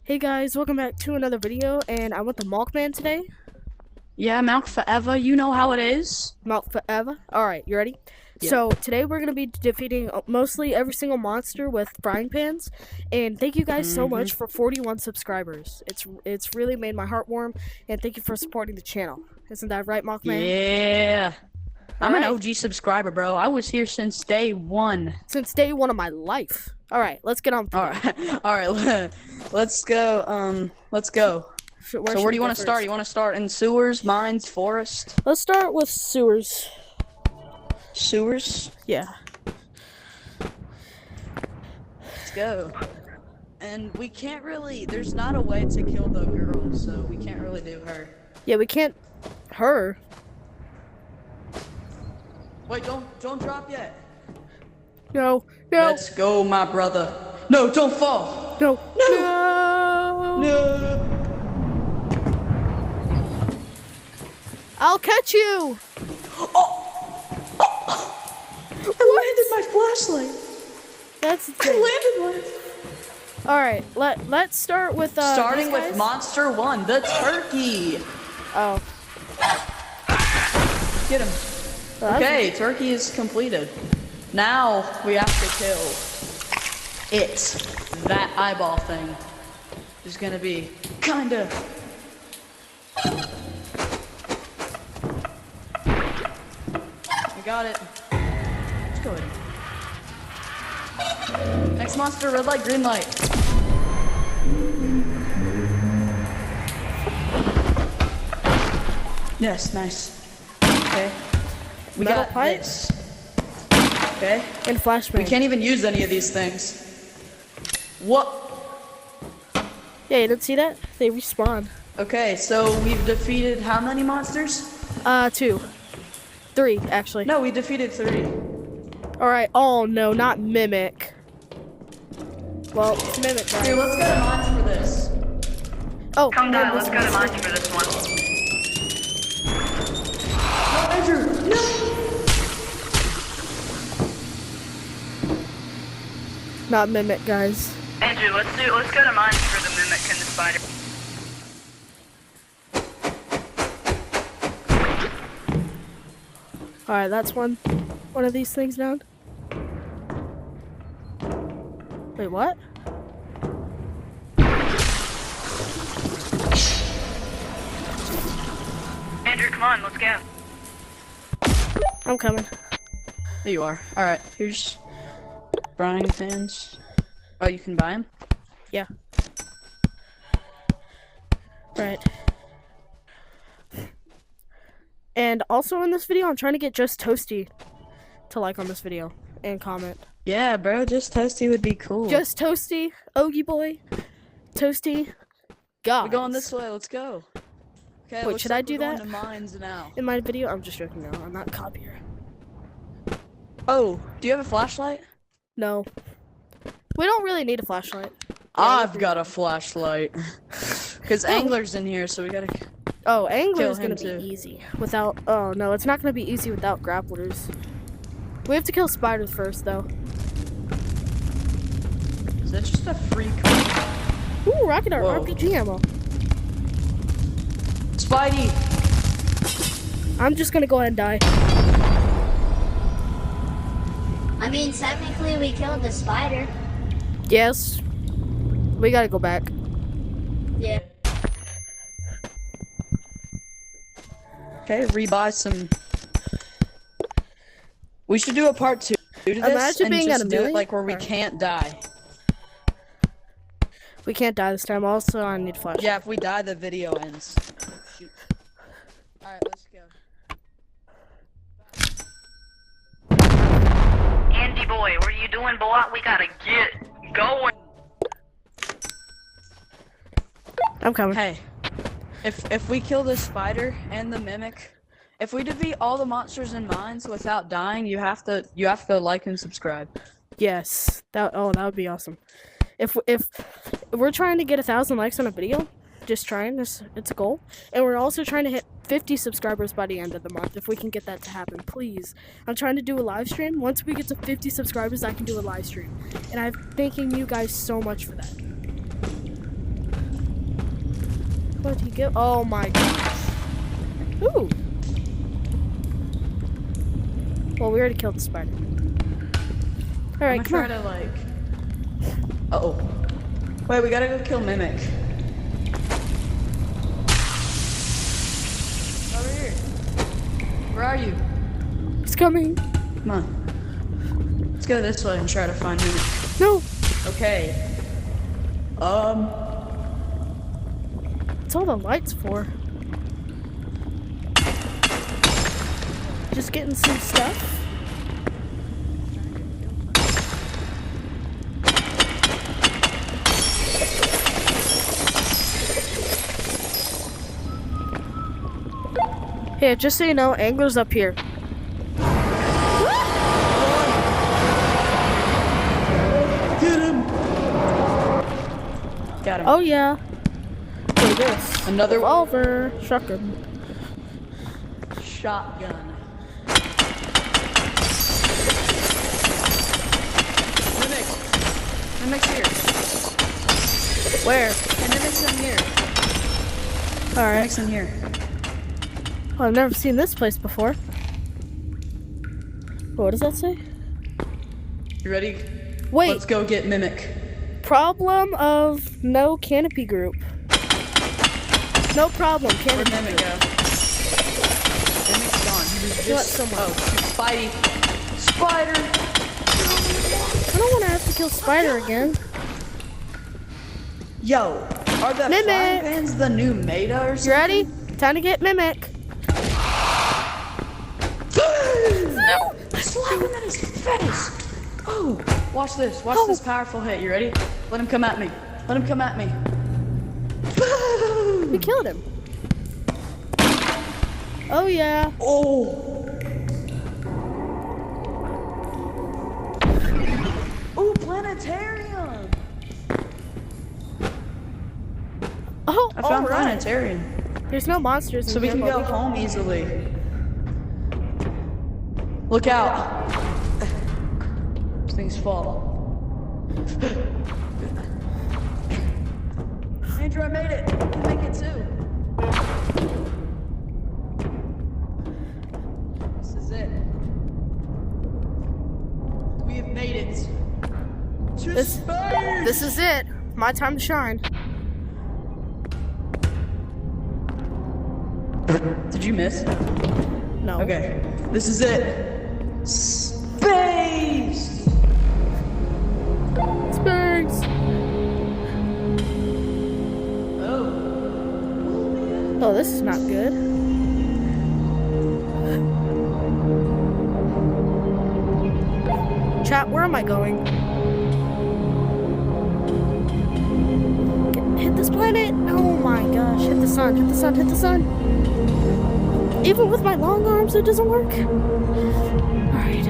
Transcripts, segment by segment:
Hey guys, welcome back to another video, and I'm with the MalkMan today. Yeah, Malk forever. You know how it is. Malk forever. Alright, you ready? Yeah. So, today we're going to be defeating mostly every single monster with frying pans. And thank you guys so much for 41 subscribers. It's really made my heart warm, and thank you for supporting the channel. Isn't that right, MalkMan? Yeah. I'm an OG subscriber, bro. I was here since day one. Since day one of my life. Alright, let's get on. Alright. Let's go. Let's go. So where do you want to start? You want to start in sewers, mines, forest? Let's start with sewers. Sewers? Yeah. Let's go. And we can't really, there's not a way to kill the girl, so we can't really do her. Yeah, we can't. Her. Wait, don't drop yet. No. Let's go, my brother. No, don't fall. No. I'll catch you. I landed my flashlight. That's the I thing. landed one. All right, let's start with starting with monster 1, the turkey. Oh. Get him. Well, okay, turkey is completed. Now we have to kill it. That eyeball thing is gonna be kinda. We got it. Let's go ahead. Next monster, red light, green light. Yes, nice. Okay. We got this. Okay. And flashbang. We can't even use any of these things. What? Yeah, you didn't see that? They respawn. Okay, so we've defeated how many monsters? 2. 3, actually. No, we defeated 3. Alright, oh no, not Mimic. Well, it's Mimic, guys. Here, let's go to mines for this. Oh, come down, let's go to mines for this one. No, Andrew, no! Not Mimic, guys. Andrew, let's go to mines for the mimic and the spider. Alright, that's one of these things down. Wait, what? Andrew, come on, let's go. I'm coming. There you are. Alright, here's frying pans. Oh, you can buy them? Yeah. Right. And also in this video, I'm trying to get Just Toasty to like on this video and comment. Yeah, bro, just Toasty would be cool. Just Toasty, Ogie Boy, Toasty, God. We're going this way, let's go. Okay, wait, should I do that? Going to mines now. In my video? I'm just joking now. I'm not copyright. Oh, do you have a flashlight? No. We don't really need a flashlight. I've got a flashlight. Because Angler's in here, so we gotta... Oh, Angler is gonna too. be easy without... Oh, no, it's not gonna be easy without grapplers. We have to kill spiders first, though. Is that just a free card? Ooh, rocket art, Whoa. RPG ammo. Spidey! I'm just gonna go ahead and die. I mean, technically we killed the spider. Yes. We gotta go back. Yeah. Okay, rebuy some... We should do a part 2 to this Imagine and being just at a do it million? like where we can't die. We can't die this time. Also, I need flash. Yeah, if we die, the video ends. Shoot. Alright, let's go. Andy boy, what are you doing, boy? We gotta get going. I'm coming. Hey, if we kill the spider and the mimic, if we defeat all the monsters in mines without dying, you have to like and subscribe. Yes. That would be awesome. If we're trying to get 1,000 likes on a video, just trying. It's a goal, and we're also trying to hit 50 subscribers by the end of the month. If we can get that to happen, please. I'm trying to do a live stream. Once we get to 50 subscribers, I can do a live stream, and I'm thanking you guys so much for that. What'd he get? Oh my gosh. Ooh. Well, we already killed the spider. Alright, I'm come gonna try on. to like. Uh-oh. Wait, we gotta go kill Mimic. Over here. Where are you? He's coming. Come on. Let's go this way and try to find Mimic. No. Okay. What's all the lights for? Just getting some stuff. Here, just so you know, Angler's up here. Get him! Got him. Oh yeah. What is this? Another revolver. Shotgun. shotgun. Mimic. Mimic's here. Where? And Mimic's in here. Alright. Mimic's in here. Well, I've never seen this place before. What does that say? You ready? Wait. Let's go get Mimic. Problem of no canopy group. No problem, Where'd canopy Mimic group. go? Mimic's gone. He was What, just. someone? Oh, Spidey. Spider! I don't want to have to kill Spider again. Yo, are the Mimic! frying pans the new meta or something? You ready? Time to get Mimic. No! Slap him in his face! Oh, watch this. Watch this powerful hit. You ready? Let him come at me. Let him come at me. We killed him. Oh yeah. Oh! Oh, planetarium! Oh, I found alright. planetarium. There's no monsters in So we here, can but go home easily. Look out! Things fall. Andrew, I made it. You can make it too. This is it. We have made it. To This- space! This is it. My time to shine. Did you miss? No. Okay. This is it. Space! Space. Oh. Oh, this is not good. Chat, where am I going? Hit this planet! Oh my gosh, hit the sun, hit the sun, hit the sun! Even with my long arms, it doesn't work. Alright.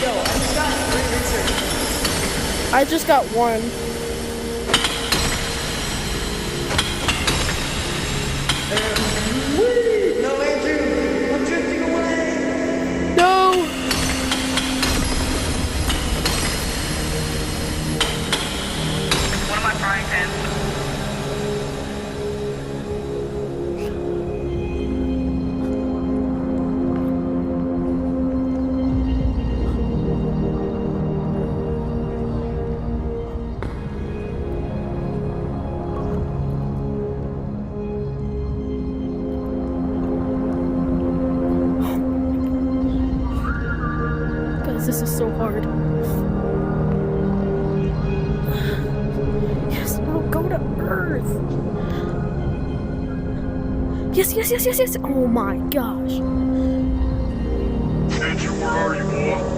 Yo, I just got 3 research. I just got one. No, Andrew! I'm drifting away! No! One of my frying pans. Guys, this is so hard. Yes, no, go to Earth. Yes, yes, yes, yes, yes. Oh my gosh. Andrew, where are you, boy?